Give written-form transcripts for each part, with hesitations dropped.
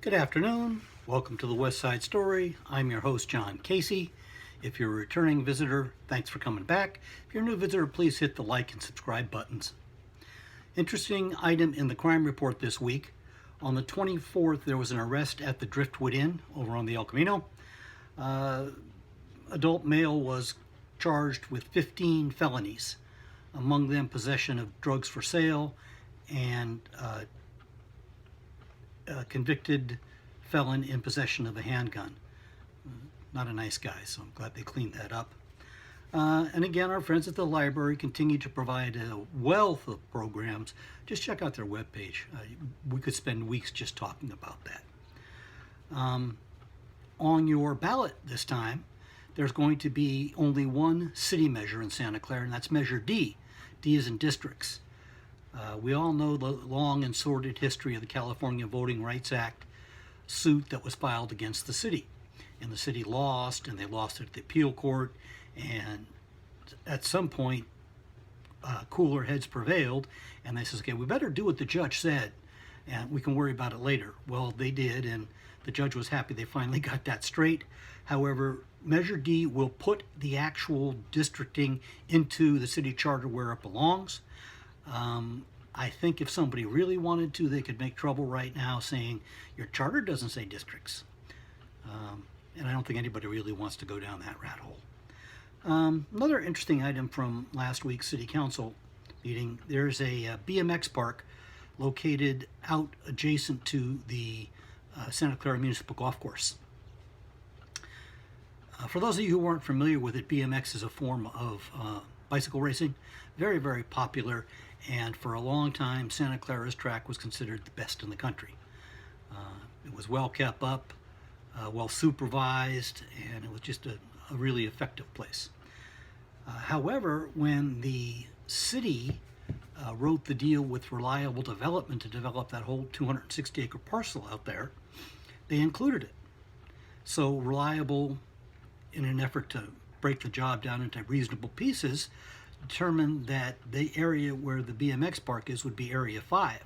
Good afternoon. Welcome to the West Side Story. I'm your host, John Casey. If you're a returning visitor, thanks for coming back. If you're a new visitor, please hit the like and subscribe buttons. Interesting item in the crime report this week. On the 24th, there was an arrest at the Driftwood Inn over on the El Camino. Adult male was charged with 15 felonies, among them possession of drugs for sale and convicted felon in possession of a handgun. Not a nice guy, so I'm glad they cleaned that up. And again, our friends at the library continue to provide a wealth of programs. Just check out their webpage. We could spend weeks just talking about that. On your ballot this time, there's going to be only one city measure in Santa Clara, and that's Measure D. D is in districts. We all know the long and sordid history of the California Voting Rights Act suit that was filed against the city. And the city lost, and they lost it at the appeal court, and at some point, cooler heads prevailed, and they said, okay, we better do what the judge said, and we can worry about it later. Well, they did, and the judge was happy they finally got that straight. However, Measure D will put the actual districting into the city charter where it belongs. I think if somebody really wanted to, they could make trouble right now saying your charter doesn't say districts. And I don't think anybody really wants to go down that rat hole. Another interesting item from last week's City Council meeting, there's a BMX park located out adjacent to the Santa Clara Municipal Golf Course. For those of you who weren't familiar with it, BMX is a form of bicycle racing, very, very popular, and for a long time, Santa Clara's track was considered the best in the country. It was well kept up, well supervised, and it was just a really effective place. However, when the city wrote the deal with Reliable Development to develop that whole 260-acre parcel out there, they included it. So Reliable, in an effort to break the job down into reasonable pieces, determined that the area where the BMX park is would be Area 5.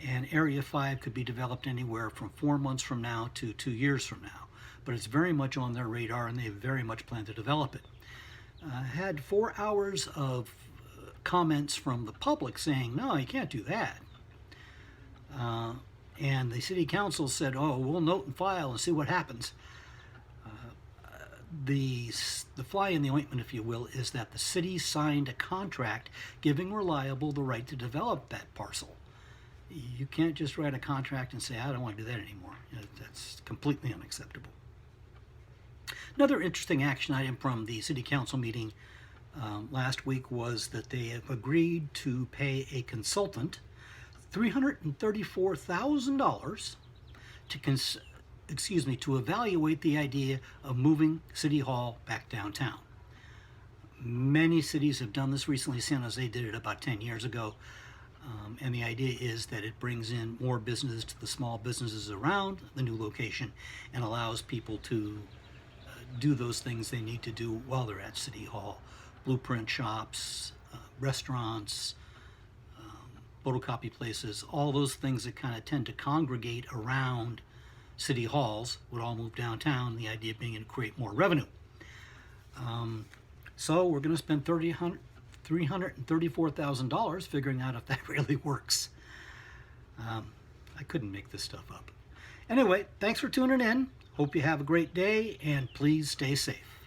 And Area 5 could be developed anywhere from 4 months from now to 2 years from now. But it's very much on their radar, and they very much plan to develop it. Had 4 hours of comments from the public saying, no, you can't do that. And the city council said, oh, we'll note and file and see what happens. The fly in the ointment, if you will, is that the city signed a contract giving Reliable the right to develop that parcel. You can't just write a contract and say, I don't want to do that anymore. That's completely unacceptable. Another interesting action item from the city council meeting last week was that they have agreed to pay a consultant $334,000 to evaluate the idea of moving City Hall back downtown. Many cities have done this recently. San Jose did it about 10 years ago. And the idea is that it brings in more business to the small businesses around the new location and allows people to do those things they need to do while they're at City Hall. Blueprint shops, restaurants, photocopy places, all those things that kind of tend to congregate around city halls would all move downtown, the idea being to create more revenue. So we're going to spend $334,000 figuring out if that really works. I couldn't make this stuff up. Anyway, thanks for tuning in. Hope you have a great day, and please stay safe.